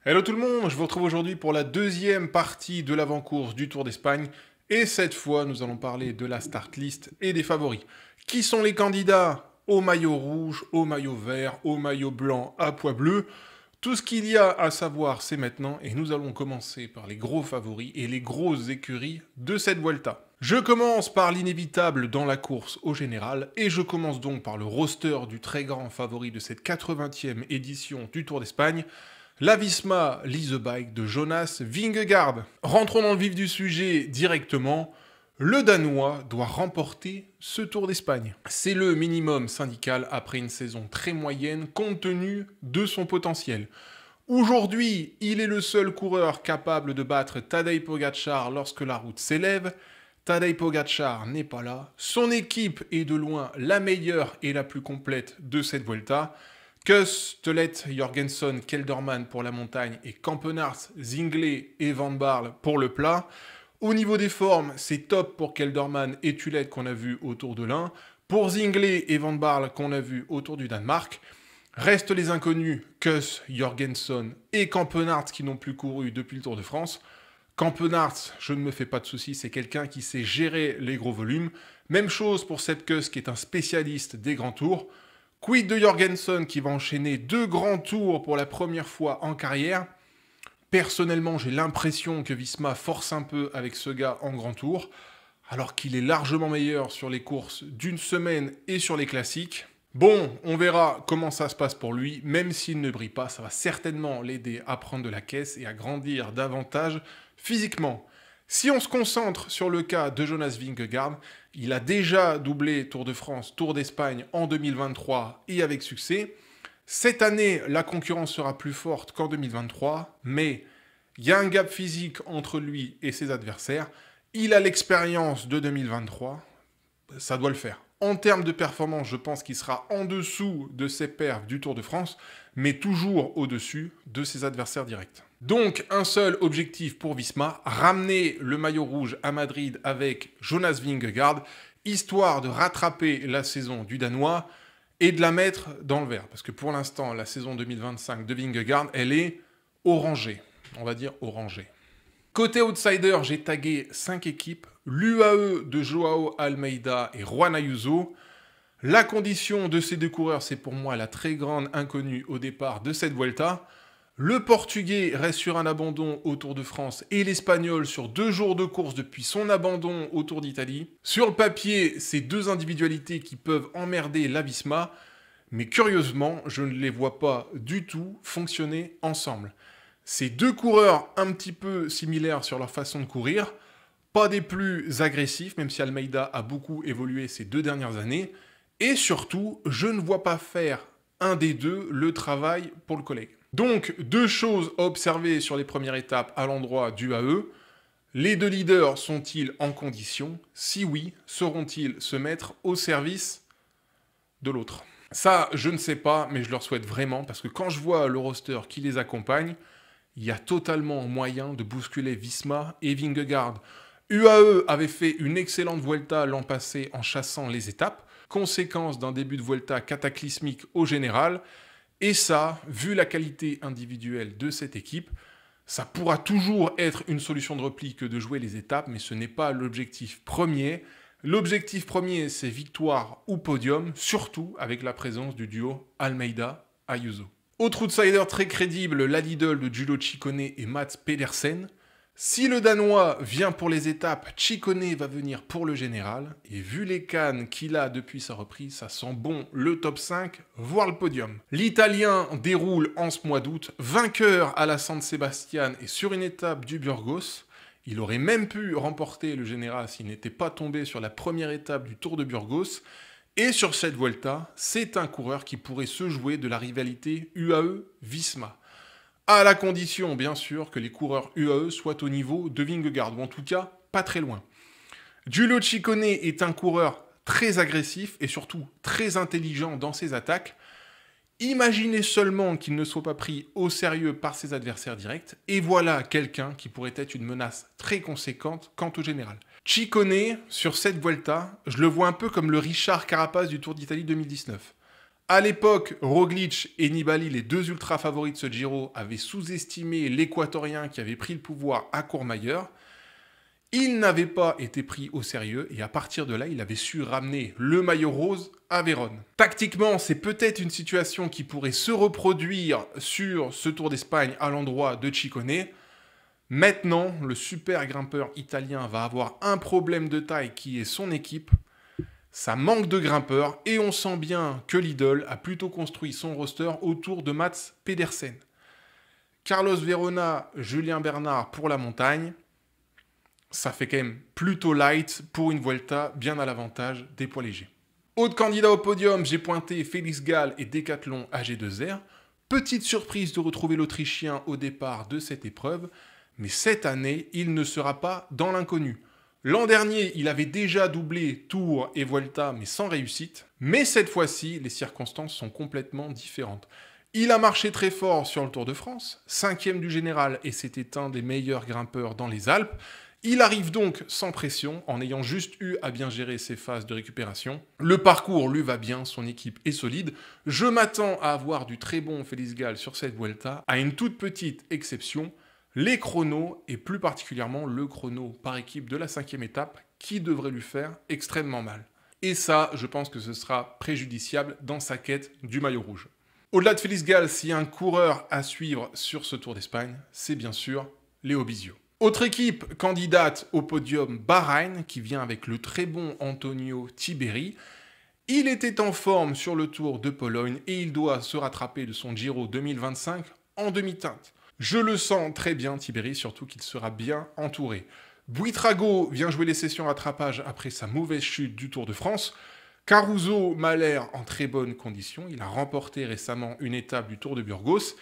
Hello tout le monde, je vous retrouve aujourd'hui pour la deuxième partie de l'avant-course du Tour d'Espagne. Et cette fois, nous allons parler de la start list et des favoris. Qui sont les candidats au maillot rouge, au maillot vert, au maillot blanc, à pois bleu? Tout ce qu'il y a à savoir, c'est maintenant, et nous allons commencer par les gros favoris et les grosses écuries de cette Vuelta. Je commence par l'inévitable dans la course au général, et je commence donc par le roster du très grand favori de cette 80e édition du Tour d'Espagne, la Visma Lease a Bike de Jonas Vingegaard. Rentrons dans le vif du sujet directement. Le Danois doit remporter ce Tour d'Espagne. C'est le minimum syndical après une saison très moyenne compte tenu de son potentiel. Aujourd'hui, il est le seul coureur capable de battre Tadej Pogačar lorsque la route s'élève. Tadej Pogačar n'est pas là. Son équipe est de loin la meilleure et la plus complète de cette Vuelta. Kuss, Telet, Jorgensen, Kelderman pour la montagne et Campenarts, Zinglé et Van Barle pour le plat. Au niveau des formes, c'est top pour Kelderman et Telet qu'on a vu autour de l'Ain. Pour Zinglé et Van Barle qu'on a vu autour du Danemark. Restent les inconnus, Kuss, Jorgensen et Campenarts qui n'ont plus couru depuis le Tour de France. Campenarts, je ne me fais pas de soucis, c'est quelqu'un qui sait gérer les gros volumes. Même chose pour Sepp Kuss qui est un spécialiste des grands tours. Quid de Jorgensen qui va enchaîner 2 grands tours pour la première fois en carrière. Personnellement, j'ai l'impression que Visma force un peu avec ce gars en grand tour, alors qu'il est largement meilleur sur les courses d'une semaine et sur les classiques. Bon, on verra comment ça se passe pour lui, même s'il ne brille pas, ça va certainement l'aider à prendre de la caisse et à grandir davantage physiquement. Si on se concentre sur le cas de Jonas Vingegaard, il a déjà doublé Tour de France, Tour d'Espagne en 2023 et avec succès. Cette année, la concurrence sera plus forte qu'en 2023, mais il y a un gap physique entre lui et ses adversaires. Il a l'expérience de 2023, ça doit le faire. En termes de performance, je pense qu'il sera en dessous de ses perfs du Tour de France, mais toujours au-dessus de ses adversaires directs. Donc, un seul objectif pour Visma, ramener le maillot rouge à Madrid avec Jonas Vingegaard, histoire de rattraper la saison du Danois et de la mettre dans le vert. Parce que pour l'instant, la saison 2025 de Vingegaard, elle est orangée. On va dire orangée. Côté outsider, j'ai tagué 5 équipes. L'UAE de Joao Almeida et Juan Ayuso. La condition de ces deux coureurs, c'est pour moi la très grande inconnue au départ de cette Vuelta. Le Portugais reste sur un abandon au Tour de France et l'Espagnol sur 2 jours de course depuis son abandon au Tour d'Italie. Sur le papier, c'est 2 individualités qui peuvent emmerder la Visma, mais curieusement, je ne les vois pas du tout fonctionner ensemble. C'est 2 coureurs un petit peu similaires sur leur façon de courir, pas des plus agressifs, même si Almeida a beaucoup évolué ces 2 dernières années, et surtout, je ne vois pas faire un des deux le travail pour le collègue. Donc, 2 choses à observer sur les premières étapes à l'endroit du AE. Les 2 leaders sont-ils en condition? Si oui, sauront-ils se mettre au service de l'autre? Ça, je ne sais pas, mais je leur souhaite vraiment, parce que quand je vois le roster qui les accompagne, il y a totalement moyen de bousculer Visma et Vingegaard. UAE avait fait une excellente Vuelta l'an passé en chassant les étapes, conséquence d'un début de Vuelta cataclysmique au général. Et ça, vu la qualité individuelle de cette équipe, ça pourra toujours être une solution de repli que de jouer les étapes, mais ce n'est pas l'objectif premier. L'objectif premier, c'est victoire ou podium, surtout avec la présence du duo Almeida-Ayuso. Autre outsider très crédible, la Lidl de Giulio Ciccone et Mats Pedersen. Si le Danois vient pour les étapes, Ciccone va venir pour le général. Et vu les cannes qu'il a depuis sa reprise, ça sent bon le top 5, voire le podium. L'Italien déroule en ce mois d'août, vainqueur à la San Sebastian et sur une étape du Burgos. Il aurait même pu remporter le général s'il n'était pas tombé sur la première étape du Tour de Burgos. Et sur cette Vuelta, c'est un coureur qui pourrait se jouer de la rivalité UAE-Visma. À la condition, bien sûr, que les coureurs UAE soient au niveau de Vingegaard, ou en tout cas, pas très loin. Giulio Ciccone est un coureur très agressif et surtout très intelligent dans ses attaques. Imaginez seulement qu'il ne soit pas pris au sérieux par ses adversaires directs, et voilà quelqu'un qui pourrait être une menace très conséquente quant au général. Ciccone, sur cette Vuelta, je le vois un peu comme le Richard Carapaz du Tour d'Italie 2019. À l'époque, Roglic et Nibali, les deux ultra favoris de ce Giro, avaient sous-estimé l'Équatorien qui avait pris le pouvoir à Courmayeur. Il n'avait pas été pris au sérieux et à partir de là, il avait su ramener le maillot rose à Vérone. Tactiquement, c'est peut-être une situation qui pourrait se reproduire sur ce Tour d'Espagne à l'endroit de Ciccone. Maintenant, le super grimpeur italien va avoir un problème de taille qui est son équipe. Ça manque de grimpeurs et on sent bien que Lidl a plutôt construit son roster autour de Mats Pedersen. Carlos Verona, Julien Bernard pour la montagne. Ça fait quand même plutôt light pour une Vuelta bien à l'avantage des poids légers. Autre candidat au podium, j'ai pointé Félix Gall et Decathlon AG2R. Petite surprise de retrouver l'Autrichien au départ de cette épreuve, mais cette année, il ne sera pas dans l'inconnu. L'an dernier, il avait déjà doublé Tour et Vuelta, mais sans réussite. Mais cette fois-ci, les circonstances sont complètement différentes. Il a marché très fort sur le Tour de France, 5e du général, et c'était un des meilleurs grimpeurs dans les Alpes. Il arrive donc sans pression, en ayant juste eu à bien gérer ses phases de récupération. Le parcours lui va bien, son équipe est solide. Je m'attends à avoir du très bon Félix Gall sur cette Vuelta, à une toute petite exception, les chronos, et plus particulièrement le chrono par équipe de la 5e étape, qui devrait lui faire extrêmement mal. Et ça, je pense que ce sera préjudiciable dans sa quête du maillot rouge. Au-delà de Félix Gall, s'il y a un coureur à suivre sur ce Tour d'Espagne, c'est bien sûr Léo Bizio. Autre équipe candidate au podium, Bahreïn, qui vient avec le très bon Antonio Tiberi. Il était en forme sur le Tour de Pologne et il doit se rattraper de son Giro 2025 en demi-teinte. Je le sens très bien, Tiberi, surtout qu'il sera bien entouré. Buitrago vient jouer les sessions rattrapage après sa mauvaise chute du Tour de France. Caruso m'a l'air en très bonne condition. Il a remporté récemment une étape du Tour de Burgos.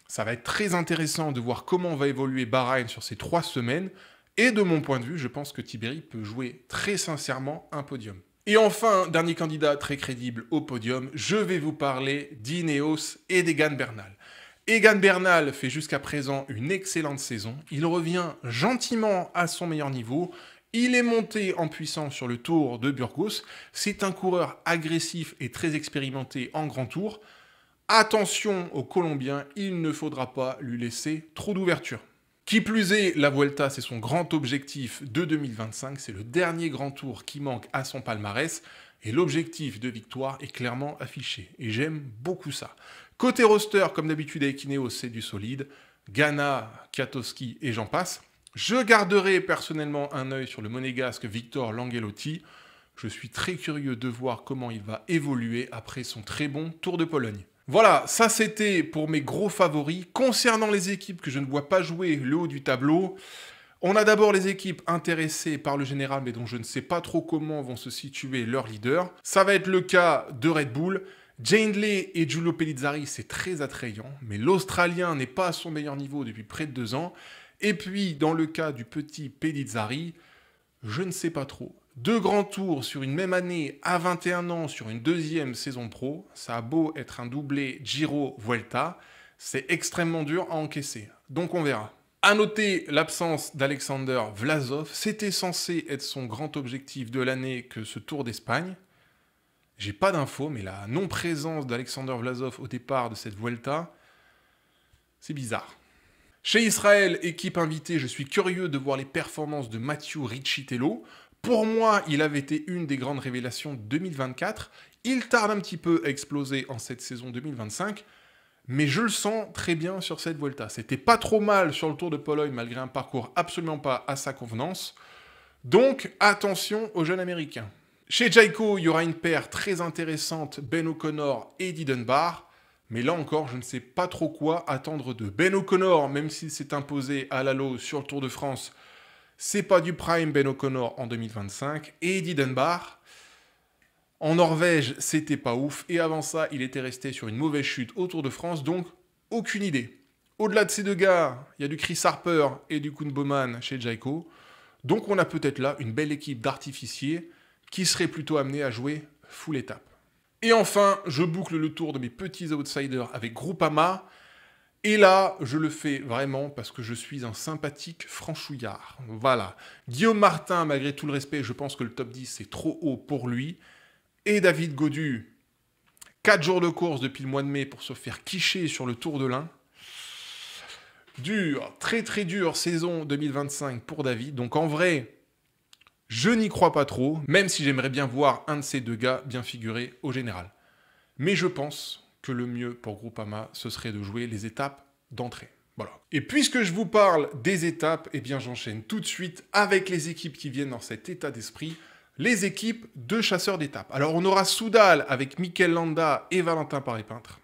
Ça va être très intéressant de voir comment va évoluer Bahreïn sur ces 3 semaines. Et de mon point de vue, je pense que Tiberi peut jouer très sincèrement un podium. Et enfin, dernier candidat très crédible au podium, je vais vous parler d'Ineos et d'Egan Bernal. Egan Bernal fait jusqu'à présent une excellente saison. Il revient gentiment à son meilleur niveau. Il est monté en puissance sur le Tour de Burgos. C'est un coureur agressif et très expérimenté en grand tour. Attention aux Colombiens, il ne faudra pas lui laisser trop d'ouverture. Qui plus est, la Vuelta, c'est son grand objectif de 2025. C'est le dernier grand tour qui manque à son palmarès. Et l'objectif de victoire est clairement affiché. Et j'aime beaucoup ça. Côté roster, comme d'habitude avec Ineos, c'est du solide. Ganna, Kwiatkowski et j'en passe. Je garderai personnellement un œil sur le monégasque Victor Langhellotti. Je suis très curieux de voir comment il va évoluer après son très bon Tour de Pologne. Voilà, ça c'était pour mes gros favoris. Concernant les équipes que je ne vois pas jouer le haut du tableau, on a d'abord les équipes intéressées par le général, mais dont je ne sais pas trop comment vont se situer leurs leaders. Ça va être le cas de Red Bull. Jane Lay et Giulio Pellizzari, c'est très attrayant, mais l'Australien n'est pas à son meilleur niveau depuis près de 2 ans. Et puis, dans le cas du petit Pellizzari, je ne sais pas trop. 2 grands tours sur une même année à 21 ans sur une 2e saison pro, ça a beau être un doublé Giro-Vuelta, c'est extrêmement dur à encaisser. Donc on verra. À noter l'absence d'Alexander Vlasov, c'était censé être son grand objectif de l'année que ce Tour d'Espagne. J'ai pas d'infos, mais la non-présence d'Alexander Vlasov au départ de cette Vuelta, c'est bizarre. Chez Israël, équipe invitée, je suis curieux de voir les performances de Mathieu Riccitello. Pour moi, il avait été une des grandes révélations de 2024. Il tarde un petit peu à exploser en cette saison 2025, mais je le sens très bien sur cette Vuelta. C'était pas trop mal sur le Tour de Pologne, malgré un parcours absolument pas à sa convenance. Donc, attention aux jeunes Américains. Chez Jayco, il y aura une paire très intéressante, Ben O'Connor et Eddie Dunbar. Mais là encore, je ne sais pas trop quoi attendre de Ben O'Connor, même s'il s'est imposé à l'Halo sur le Tour de France. C'est pas du prime Ben O'Connor en 2025. Et Eddie Dunbar, en Norvège, c'était pas ouf. Et avant ça, il était resté sur une mauvaise chute au Tour de France, donc aucune idée. Au-delà de ces 2 gars, il y a du Chris Harper et du Koen Bouwman chez Jayco. Donc on a peut-être là une belle équipe d'artificiers qui serait plutôt amenée à jouer full étape. Et enfin, je boucle le tour de mes petits outsiders avec Groupama. Et là, je le fais vraiment parce que je suis un sympathique franchouillard. Voilà. Guillaume Martin, malgré tout le respect, je pense que le top 10, c'est trop haut pour lui. Et David Gaudu, 4 jours de course depuis le mois de mai pour se faire quicher sur le Tour de l'Ain. Dur, très très dur saison 2025 pour David. Donc en vrai, je n'y crois pas trop, même si j'aimerais bien voir un de ces deux gars bien figurer au général. Mais je pense que le mieux pour Groupama, ce serait de jouer les étapes d'entrée. Voilà. Et puisque je vous parle des étapes, eh bien j'enchaîne tout de suite avec les équipes qui viennent dans cet état d'esprit, les équipes de chasseurs d'étapes. Alors on aura Soudal avec Mikel Landa et Valentin Paré-Peintre.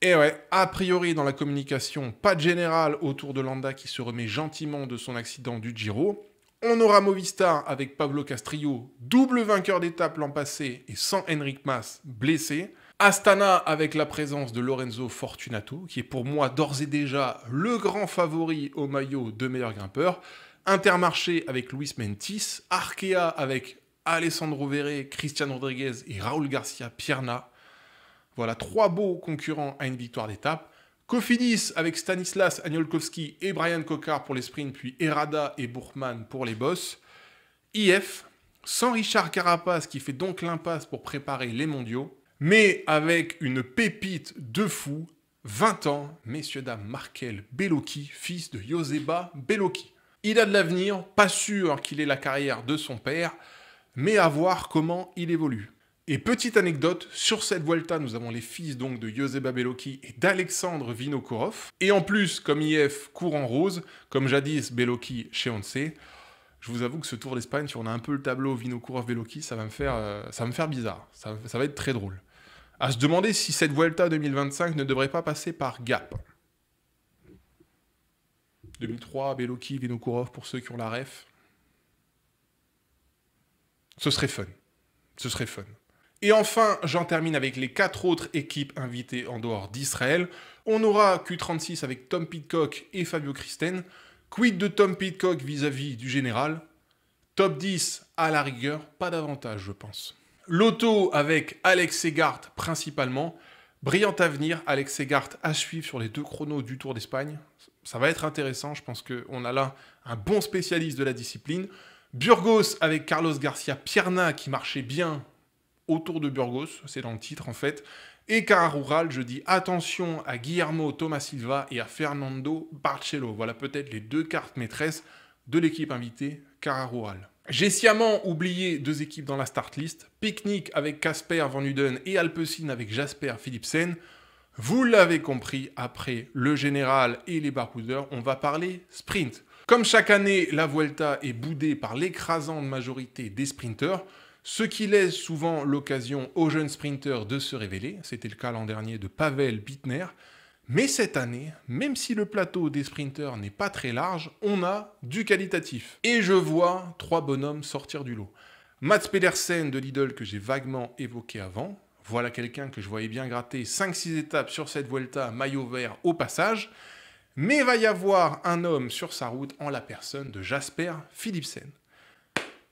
Et ouais, a priori dans la communication, pas de général autour de Landa qui se remet gentiment de son accident du Giro. On aura Movistar avec Pablo Castrillo, double vainqueur d'étape l'an passé et sans Enric Mas blessé. Astana avec la présence de Lorenzo Fortunato, qui est pour moi d'ores et déjà le grand favori au maillot de meilleur grimpeur. Intermarché avec Luis Mentis. Arkea avec Alessandro Verret, Christian Rodriguez et Raúl Garcia Pierna. Voilà, 3 beaux concurrents à une victoire d'étape. Cofidis avec Stanislas Aniolkowski et Brian Cocard pour les sprints, puis Herrada et Bourkman pour les bosses. IF, sans Richard Carapace qui fait donc l'impasse pour préparer les mondiaux, mais avec une pépite de fou, 20 ans, messieurs dames, Markel Bellocchi, fils de Joseba Bellocchi. Il a de l'avenir, pas sûr qu'il ait la carrière de son père, mais à voir comment il évolue. Et petite anecdote, sur cette Vuelta, nous avons les fils donc de Joseba Bellocchi et d'Alexandre Vinokourov. Et en plus, comme IF court en rose, comme jadis Bellocchi chez Once, je vous avoue que ce Tour d'Espagne, si on a un peu le tableau Vinokourov-Bellocchi, ça va me faire bizarre. Ça va être très drôle. À se demander si cette Vuelta 2025 ne devrait pas passer par Gap. 2003, Bellocchi, Vinokourov, pour ceux qui ont la ref. Ce serait fun. Ce serait fun. Et enfin, j'en termine avec les 4 autres équipes invitées en dehors d'Israël. On aura Q36 avec Tom Pidcock et Fabio Christen. Quid de Tom Pidcock vis-à-vis du général? Top 10 à la rigueur, pas davantage je pense. L'auto avec Alex Segart principalement. Brillant avenir, Alex Segart à suivre sur les 2 chronos du Tour d'Espagne. Ça va être intéressant, je pense qu'on a là un bon spécialiste de la discipline. Burgos avec Carlos Garcia Pierna qui marchait bien autour de Burgos, c'est dans le titre en fait. Et Cara Rural, je dis attention à Guillermo Thomas Silva et à Fernando Barcelo. Voilà peut-être les 2 cartes maîtresses de l'équipe invitée Cara Rural. J'ai sciemment oublié 2 équipes dans la start list. Picnic avec Casper Van Uden et Alpecin avec Jasper Philipsen. Vous l'avez compris, après le général et les baroudeurs, on va parler sprint. Comme chaque année, la Vuelta est boudée par l'écrasante majorité des sprinteurs, ce qui laisse souvent l'occasion aux jeunes sprinteurs de se révéler. C'était le cas l'an dernier de Pavel Bittner. Mais cette année, même si le plateau des sprinteurs n'est pas très large, on a du qualitatif. Et je vois 3 bonhommes sortir du lot. Mats Pedersen de Lidl que j'ai vaguement évoqué avant. Voilà quelqu'un que je voyais bien gratter 5-6 étapes sur cette Vuelta, maillot vert au passage. Mais va y avoir un homme sur sa route en la personne de Jasper Philipsen.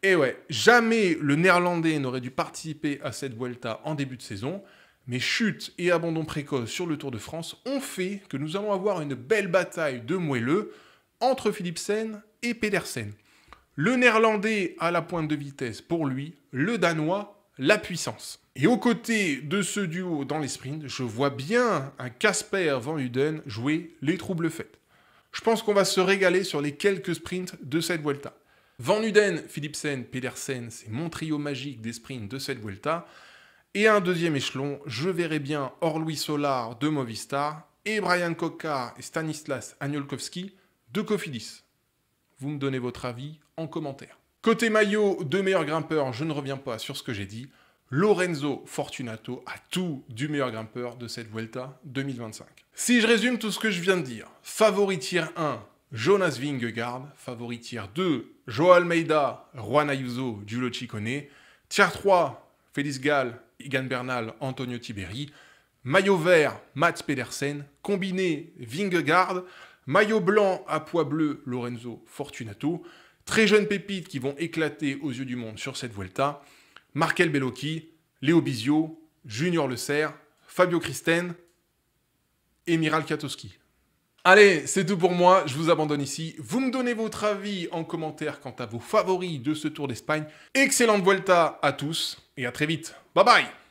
Et ouais, jamais le néerlandais n'aurait dû participer à cette Vuelta en début de saison, mais chute et abandon précoce sur le Tour de France ont fait que nous allons avoir une belle bataille de moelleux entre Philipsen et Pedersen. Le néerlandais a la pointe de vitesse pour lui, le danois, la puissance. Et aux côtés de ce duo dans les sprints, je vois bien un Casper Van Uden jouer les troubles faits. Je pense qu'on va se régaler sur les quelques sprints de cette Vuelta. Van Uden, Philipsen, Pedersen, c'est mon trio magique des sprints de cette Vuelta. Et un deuxième échelon, je verrai bien Orluis Solar de Movistar et Brian Cocard et Stanislas Aniolkowski de Cofidis. Vous me donnez votre avis en commentaire. Côté maillot de meilleur grimpeur, je ne reviens pas sur ce que j'ai dit. Lorenzo Fortunato a tout du meilleur grimpeur de cette Vuelta 2025. Si je résume tout ce que je viens de dire, favori tier 1, Jonas Vingegaard, favori tier 2, Joao Almeida, Juan Ayuso, Giulio Ciccone, tier 3, Félix Gall, Egan Bernal, Antonio Tiberi, maillot vert, Mats Pedersen, combiné Vingegaard, maillot blanc à pois bleu, Lorenzo Fortunato, très jeunes pépites qui vont éclater aux yeux du monde sur cette Vuelta, Markel Bellocchi, Léo Bizio, Junior Le Serre, Fabio Christen et Miral Kwiatkowski. Allez, c'est tout pour moi, je vous abandonne ici. Vous me donnez votre avis en commentaire quant à vos favoris de ce Tour d'Espagne. Excellente Vuelta à tous et à très vite. Bye bye!